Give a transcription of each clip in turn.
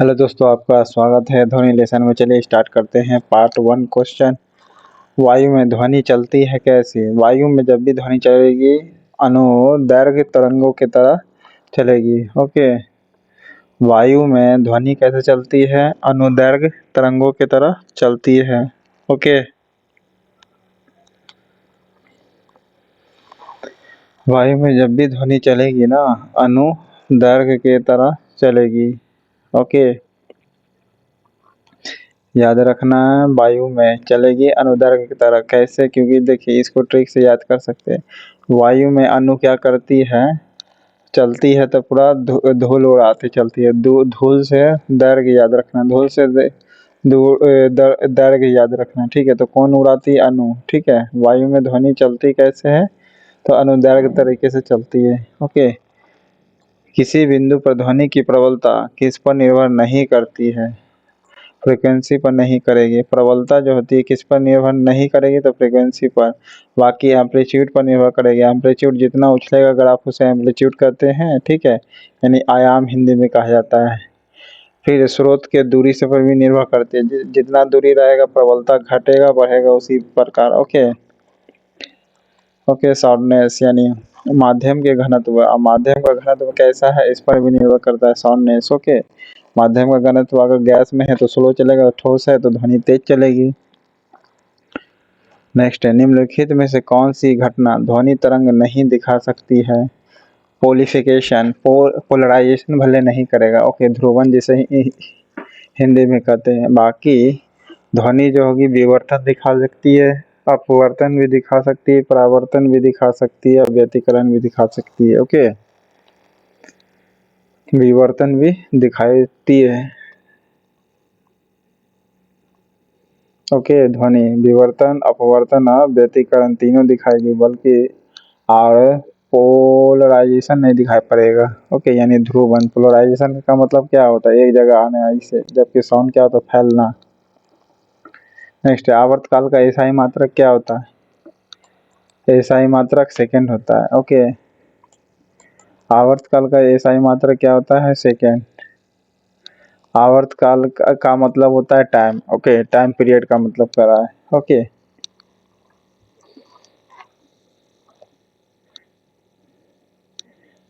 Hello दोस्तों, आपका स्वागत है ध्वनि लेसन में। चलिए स्टार्ट करते हैं पार्ट 1 क्वेश्चन। वायु में ध्वनि चलती है कैसे? वायु में जब भी ध्वनि चलेगी अनुदैर्घ्य तरंगों की तरह चलेगी। ओके, वायु में ध्वनि कैसे चलती है? अनुदैर्घ्य तरंगों की तरह चलती है। ओके, वायु में जब भी ध्वनि चलेगी ना अनुदैर्घ्य की तरह चलेगी। ओके, याद रखना है, वायु में चलेगी अनुदैर्घ्य की तरह। कैसे? क्योंकि देखिए इसको ट्रिक से याद कर सकते हैं। वायु में अनु क्या करती है? चलती है तो पूरा धूल उड़ाती चलती है। धूल से दैर्घ्य याद रखना, धूल से दैर्घ्य याद रखना। ठीक है, तो कौन उड़ाती है? अनु। ठीक है, वायु में ध्वनि चलती कैसे है? तो अनुदैर्घ्य तरीके से चलती है। ओके, किसी बिंदु पर ध्वनि की प्रबलता किस पर निर्भर नहीं करती है? फ्रीक्वेंसी पर नहीं करेगी। प्रबलता जो होती है किस पर निर्भर नहीं करेगी? तो फ्रीक्वेंसी पर। बाकी एम्पलीट्यूड पर निर्भर करेगी। एम्पलीट्यूड जितना उछलेगा अगर आप उसे एम्पलीट्यूड कहते हैं, ठीक है, यानी आयाम हिंदी में कहा जाता है। फिर स्रोत के दूरी से पर भी निर्भर करती है। जितना दूरी रहेगा प्रबलता घटेगा बढ़ेगा उसी प्रकार। ओके ओके, साउंडनेस यानी माध्यम के घनत्व। अब माध्यम का घनत्व कैसा है इस पर भी निर्भर करता है साउंडनेस। ओके, माध्यम का घनत्व अगर गैस में है तो स्लो चलेगा, ठोस है तो ध्वनि तेज चलेगी। नेक्स्ट है, निम्नलिखित में से कौन सी घटना ध्वनि तरंग नहीं दिखा सकती है? पोलिफिकेशन, पोलराइजेशन भले नहीं करेगा। ओके, ध्रुवन जिसे हिंदी में कहते हैं। बाकी ध्वनि जो होगी विवर्तन दिखा सकती है, अपवर्तन भी दिखा सकती है, परावर्तन भी दिखा सकती है, व्यतिकरण भी दिखा सकती है। ओके, विवर्तन भी दिखाती है। ओके, ध्वनि विवर्तन, अपवर्तन और व्यतिकरण तीनों दिखाएगी, बल्कि और पोलराइजेशन नहीं दिखाई पड़ेगा। ओके, यानी ध्रुवन। पोलराइजेशन का मतलब क्या होता है? एक जगह आने ऐसे, जबकि साउंड क्या होता है? फैलना। नेक्स्ट है, आवर्तकाल का एसआई मात्रक क्या होता है? एसआई मात्रक सेकंड होता है। ओके, आवर्तकाल का एसआई मात्रक क्या होता है? सेकंड। आवर्तकाल का मतलब होता है टाइम। ओके, टाइम पीरियड का मतलब कर रहा है। ओके,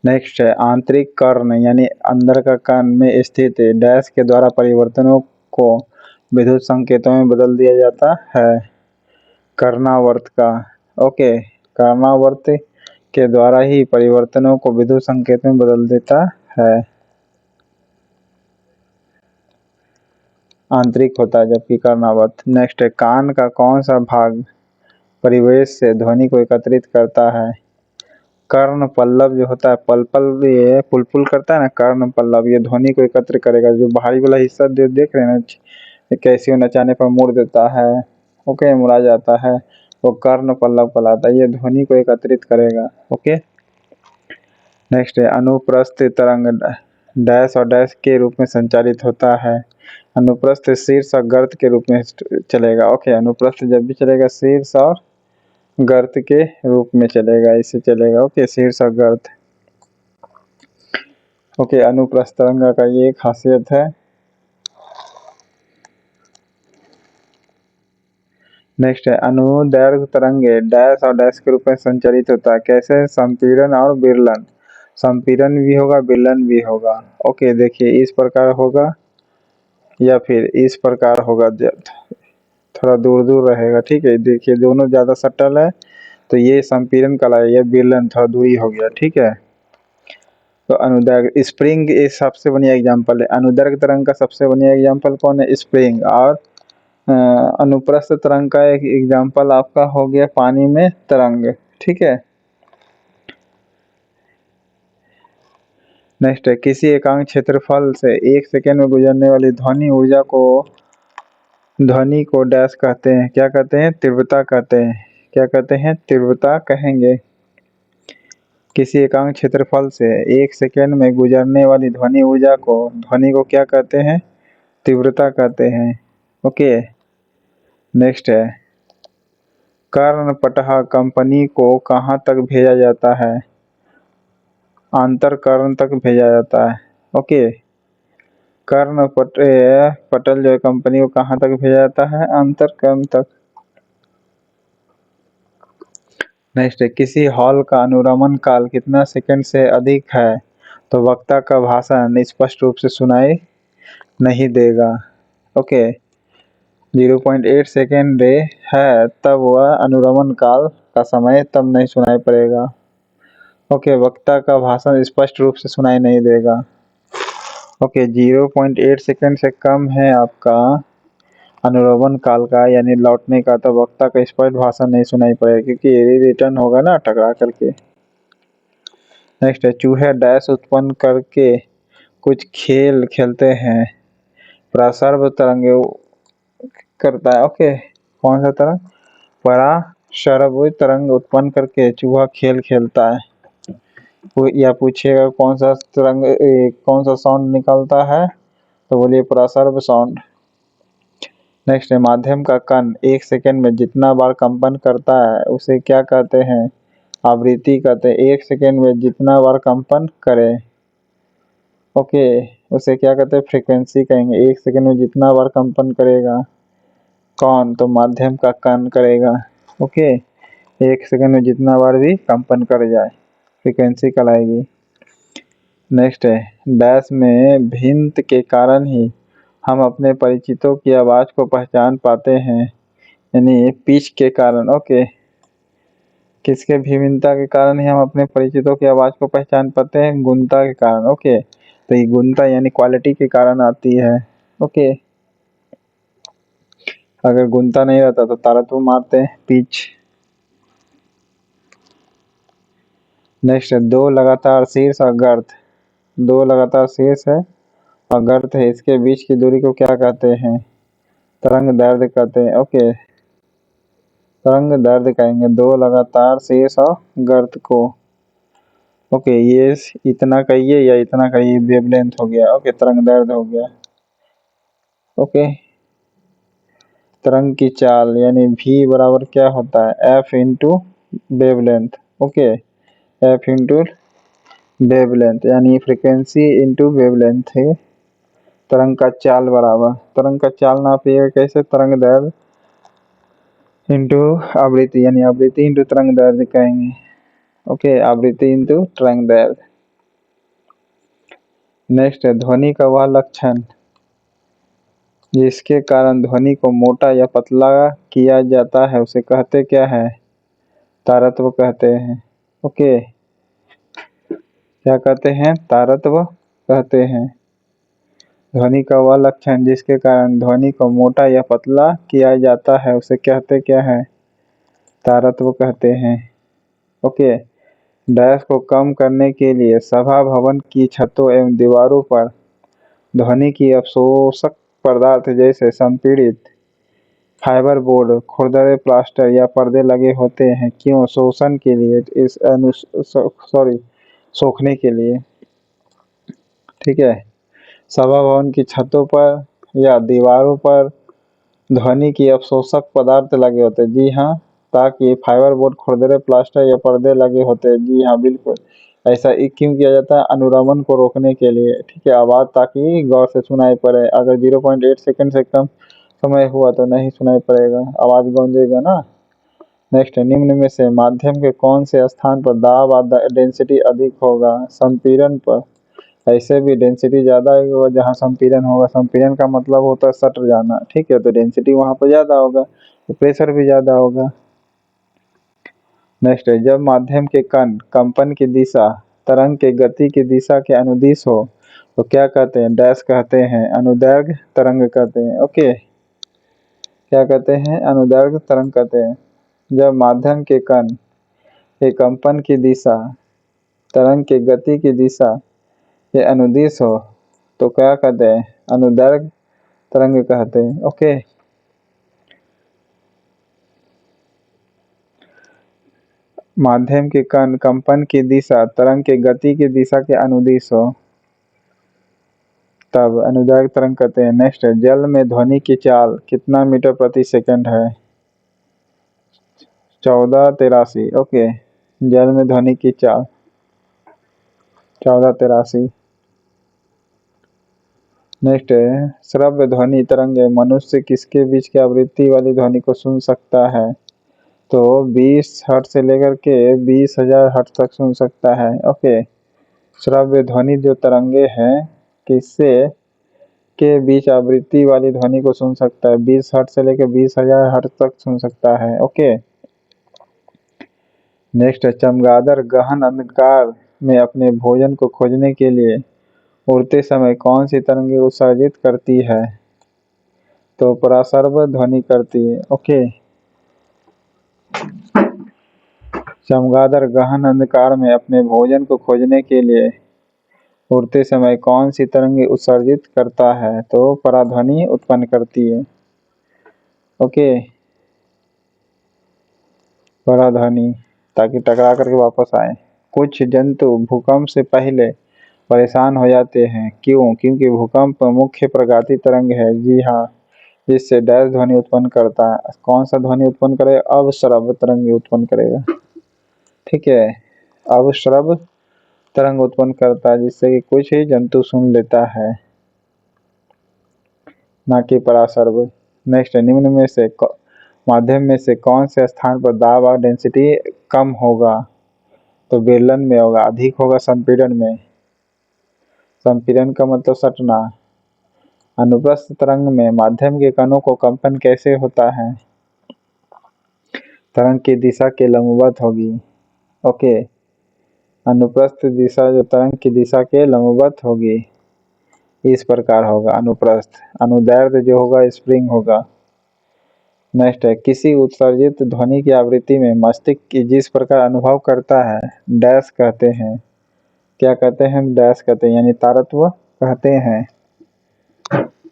नेक्स्ट है, आंतरिक कर्ण यानी अंदर का कान में स्थित डैश के द्वारा परिवर्तनों को विद्युत संकेतों में बदल दिया जाता है। कर्णावर्त का। ओके, कर्णावर्त के द्वारा ही परिवर्तनों को विद्युत संकेत में बदल देता है। आंतरिक होता है जबकि कर्णावर्त। नेक्स्ट है, कान का कौन सा भाग परिवेश से ध्वनि को एकत्रित करता है? कर्ण पल्लव जो होता है, पल पल ये पुल पुल करता है ना, कर्ण पल्लव ये ध्वनि को एकत्र करेगा। जो बाहरी वाला हिस्सा देख रहे हैं ना, कैसे नचाने पर मुड़ देता है। ओके, मुड़ा जाता है, वो कर्ण पल्लव कहलाता है। ये ध्वनि को एकत्रित करेगा। ओके, नेक्स्ट है, अनुप्रस्थ तरंग डैश और डैश के रूप में संचालित होता है। अनुप्रस्थ शीर्ष और गर्त के रूप में चलेगा। ओके, अनुप्रस्थ जब भी चलेगा शीर्ष और गर्त के रूप में चलेगा, इससे चलेगा। ओके, शीर्ष और गर्त। ओके, अनुप्रस्थ तरंग का ये खासियत है। नेक्स्ट है, अनुदैर्घ्य तरंग डैश और डैश के रूप में संचालित होता है। कैसे? संपीड़न और विरलन। संपीड़न भी होगा, विरलन भी होगा। ओके, देखिए इस प्रकार होगा या फिर इस प्रकार होगा, थोड़ा दूर दूर रहेगा। ठीक है, देखिए दोनों ज्यादा सटल है तो ये संपीड़न कहलाएगा, ये विरलन थोड़ा दूरी हो गया। ठीक है, तो अनुदैर्घ्य स्प्रिंग इस सबसे बढ़िया एग्जांपल है। अनुदैर्घ्य तरंग का सबसे बढ़िया एग्जांपल कौन है? स्प्रिंग। और अनुप्रस्थ तरंग का एक एग्जांपल आपका हो गया पानी में तरंग। ठीक है, नेक्स्ट है, किसी एकांक क्षेत्रफल से 1 सेकेंड में गुजरने वाली ध्वनि को डैश कहते हैं। क्या कहते हैं? तीव्रता कहते हैं। क्या कहते हैं? तीव्रता कहेंगे। किसी एकांक क्षेत्रफल से 1 सेकेंड में गुजरने वाली ध्वनि को क्या कहते हैं? तीव्रता कहते हैं। ओके, नेक्स्ट है, कर्णपटह कंपनी को कहाँ तक भेजा जाता है? आंतर कर्ण तक भेजा जाता है। ओके, कर्ण पटल जो है कंपनी को कहाँ तक भेजा जाता है? अंतरकर्ण तक। नेक्स्ट है, किसी हॉल का अनुरमण काल कितना सेकंड से अधिक है तो वक्ता का भाषण स्पष्ट रूप से सुनाई नहीं देगा। ओके, 0.8 सेकेंड है तब वह अनुरमण काल का समय तब नहीं सुनाई पड़ेगा। ओके, वक्ता का भाषण स्पष्ट रूप से सुनाई नहीं देगा। ओके, 0.8 सेकेंड से कम है आपका अनुरमण काल का यानी लौटने का, तो वक्ता का स्पष्ट भाषण नहीं सुनाई पड़ेगा क्योंकि ये रिटर्न होगा ना टकरा करके। नेक्स्ट है, चूहे डैश उत्पन्न करके कुछ खेल खेलते हैं। प्रसर्व तरंग करता है। ओके, कौन सा तरंग? पराशरव तरंग उत्पन्न करके चूहा खेल खेलता है। या पूछेगा कौन सा तरंग कौन सा साउंड निकलता है, तो बोलिए पराशरव साउंड। नेक्स्ट है, माध्यम का कण 1 सेकंड में जितना बार कंपन करता है उसे क्या कहते हैं? आवृत्ति कहते हैं। 1 सेकंड में जितना बार कंपन करे, ओके, उसे क्या कहते हैं? फ्रीक्वेंसी कहेंगे। 1 सेकंड में जितना बार कंपन करेगा कौन? तो माध्यम का कण करेगा। ओके, 1 सेकंड में जितना बार भी कंपन कर जाए फ्रीक्वेंसी कहलाएगी। नेक्स्ट है, डैश में भिन्नत के कारण ही हम अपने परिचितों की आवाज़ को पहचान पाते हैं, यानी पिच के कारण। ओके, किसके भिन्नता के कारण ही हम अपने परिचितों की आवाज़ को पहचान पाते हैं? गुणता के कारण। ओके, तो ये गुणता यानी क्वालिटी के कारण आती है। ओके, अगर गुणता नहीं रहता तो तारतम्य मारते हैं, पिच। नेक्स्ट है, दो लगातार शीर्ष और गर्त। दो लगातार शीर्ष है और गर्त है, इसके बीच की दूरी को क्या कहते हैं? तरंग दैर्ध्य कहते हैं। ओके, तरंग दैर्ध्य कहेंगे दो लगातार शीर्ष और गर्त को। ओके, ये इतना कहिए या इतना कहिए, वेवलेंथ हो गया। ओके, तरंग दैर्ध्य हो गया। ओके, तरंग की चाल यानी v बराबर क्या होता है? f into wavelength. Okay, f into wavelength यानी फ्रीक्वेंसी इंटू वेवलेंथ है। तरंग का चाल बराबर, तरंग का चाल नापिएगा कैसे? तरंग दैर्ध्य इंटू आवृत्ति यानी आवृत्ति इंटू तरंग दैर्ध्य कहेंगे। ओके, आवृत्ति इंटू तरंग दैर्ध्य। नेक्स्ट है, ध्वनि का वह लक्षण जिसके कारण ध्वनि को मोटा या पतला किया जाता है उसे कहते क्या है? तारत्व कहते हैं। ओके, क्या कहते हैं? तारत्व कहते हैं। ध्वनि का वह लक्षण जिसके कारण ध्वनि को मोटा या पतला किया जाता है उसे कहते क्या है? तारत्व कहते हैं। ओके, डैश को कम करने के लिए सभा भवन की छतों एवं दीवारों पर ध्वनि की अवशोषक पदार्थ जैसे संपीड़ित फाइबर बोर्ड, खुरदरे प्लास्टर या पर्दे लगे होते हैं। क्यों? शोषण के लिए, सोखने के लिए। ठीक है, सभा भवन की छतों पर या दीवारों पर ध्वनि की अवशोषक पदार्थ लगे होते हैं। जी हाँ, ताकि फाइबर बोर्ड, खुरदरे प्लास्टर या पर्दे लगे होते हैं। जी हाँ, बिल्कुल। ऐसा क्यों किया जाता है? अनुरमन को रोकने के लिए। ठीक है, आवाज़ ताकि गौर से सुनाई पड़े। अगर 0.8 सेकंड से कम समय हुआ तो नहीं सुनाई पड़ेगा, आवाज़ गूंजेगा ना। नेक्स्ट है, निम्न में से माध्यम के कौन से स्थान पर दाब और डेंसिटी अधिक होगा? संपीड़न पर। ऐसे भी डेंसिटी ज़्यादा होगा जहाँ संपीड़न होगा। संपीड़न का मतलब होता है सट जाना। ठीक है, तो डेंसिटी वहाँ पर ज़्यादा होगा तो प्रेशर भी ज़्यादा होगा। नेक्स्ट है, जब माध्यम के कण कंपन की दिशा तरंग के गति की दिशा के अनुदिश हो तो क्या कहते हैं? डैश कहते हैं, अनुदैर्घ्य तरंग कहते हैं। ओके, क्या कहते हैं? अनुदैर्घ्य तरंग कहते हैं। जब माध्यम के कण के कंपन की दिशा तरंग के गति की दिशा के अनुदिश हो तो क्या कहते हैं? अनुदैर्घ्य तरंग कहते हैं। ओके, माध्यम के कण कंपन की दिशा तरंग के गति की दिशा के अनुदिश हो तब अनुदैर्घ्य तरंग कहते हैं। नेक्स्ट है, जल में ध्वनि की चाल कितना मीटर प्रति सेकंड है? 1483। ओके, जल में ध्वनि की चाल 1483। नेक्स्ट है श्रव्य ध्वनि तरंगे मनुष्य किसके बीच की आवृत्ति वाली ध्वनि को सुन सकता है? तो 20 हर्ट्ज से लेकर के 20,000 हर्ट्ज तक सुन सकता है। ओके, श्रव्य ध्वनि जो तरंगे हैं किससे के बीच आवृत्ति वाली ध्वनि को सुन सकता है? 20 हर्ट्ज से लेकर 20,000 हर्ट्ज तक सुन सकता है। ओके, नेक्स्ट है चमगादड़ गहन अंधकार में अपने भोजन को खोजने के लिए उड़ते समय कौन सी तरंगे उत्सर्जित करती है? तो परासर्व ध्वनि करती है। ओके, चमगादड़ गहन अंधकार में अपने भोजन को खोजने के लिए उड़ते समय कौन सी तरंगे उत्सर्जित करता है? तो पराध्वनि उत्पन्न करती है। ओके, पराध्वनि, ताकि टकरा करके वापस आए। कुछ जंतु भूकंप से पहले परेशान हो जाते हैं, क्यों? क्योंकि भूकंप मुख्य प्रघाती तरंग है। जी हाँ, जिससे डैश ध्वनि उत्पन्न करता है। कौन सा ध्वनि उत्पन्न करेगा? अवश्रव्य तरंग उत्पन्न करेगा। ठीक है, अवश्रव्य तरंग उत्पन्न करता है जिससे कि कुछ ही जंतु सुन लेता है, ना कि परासर्व। नेक्स्ट, निम्न में से माध्यम में से कौन से स्थान पर दाब और डेंसिटी कम होगा? तो बेलन में होगा। अधिक होगा संपीड़न में। संपीड़न का मतलब सटना। अनुप्रस्थ तरंग में माध्यम के कणों को कंपन कैसे होता है? तरंग की दिशा के लंबवत होगी। ओके, अनुप्रस्थ दिशा जो तरंग की दिशा के लंबवत होगी, इस प्रकार होगा अनुप्रस्थ। अनुदैर्ध्य जो होगा स्प्रिंग होगा। नेक्स्ट है किसी उत्सर्जित ध्वनि की आवृत्ति में मस्तिष्क जिस प्रकार अनुभव करता है डैश कहते हैं। क्या कहते हैं? डैश कहते हैं, यानी तारत्व कहते हैं।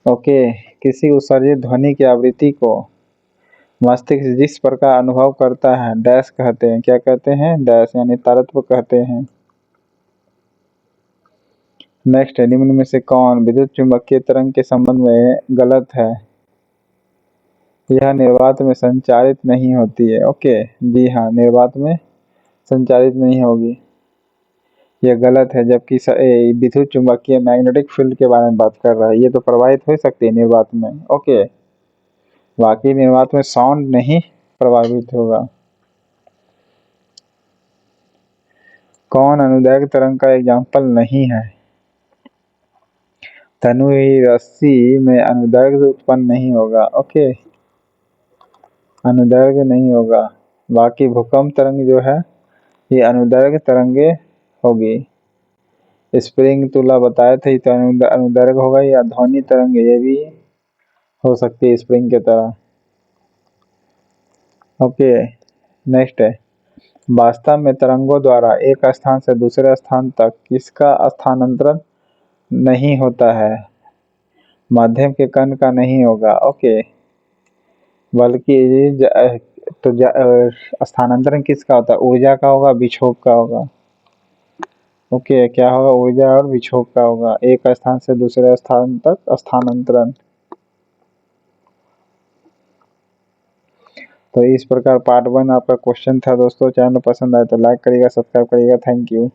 ओके, किसी उत्सर्जित ध्वनि की आवृत्ति को मस्तिष्क जिस प्रकार अनुभव करता है डैश कहते हैं। क्या कहते हैं? डैश, यानी तारत्व कहते हैं। नेक्स्ट है निम्न में से कौन विद्युत चुम्बकीय तरंग के संबंध में गलत है? यह निर्वात में संचारित नहीं होती है। ओके, जी हाँ, निर्वात में संचारित नहीं होगी, यह गलत है। जबकि विद्युत चुम्बकीय मैग्नेटिक फील्ड के बारे में बात कर रहा है, ये तो प्रवाहित हो सकती है निर्वात में। ओके, बाकी निर्वात में साउंड नहीं प्रभावित होगा। कौन अनुदैर्घ्य तरंग का एग्जाम्पल नहीं है? तनुई रस्सी में अनुदैर्घ्य उत्पन्न नहीं होगा। ओके, अनुदैर्घ्य नहीं होगा। बाकी भूकंप तरंग जो है ये अनुदैर्घ्य तरंगे होगी। स्प्रिंग तुला बताए थे तो अनुदैर्घ्य होगा, या ध्वनि तरंग ये भी हो सकती है स्प्रिंग की तरह। ओके, नेक्स्ट है वास्तव में तरंगों द्वारा एक स्थान से दूसरे स्थान तक किसका स्थानांतरण नहीं होता है? माध्यम के कण का नहीं होगा। ओके, बल्कि स्थानांतरण किसका होता है? ऊर्जा का होगा, विक्षोभ का होगा। ओके, क्या होगा? ऊर्जा और विक्षोभ का होगा। एक स्थान से दूसरे स्थान तक स्थानांतरण। तो इस प्रकार पार्ट 1 आपका क्वेश्चन था दोस्तों। चैनल पसंद आए तो लाइक करिएगा, सब्सक्राइब करिएगा। Thank you.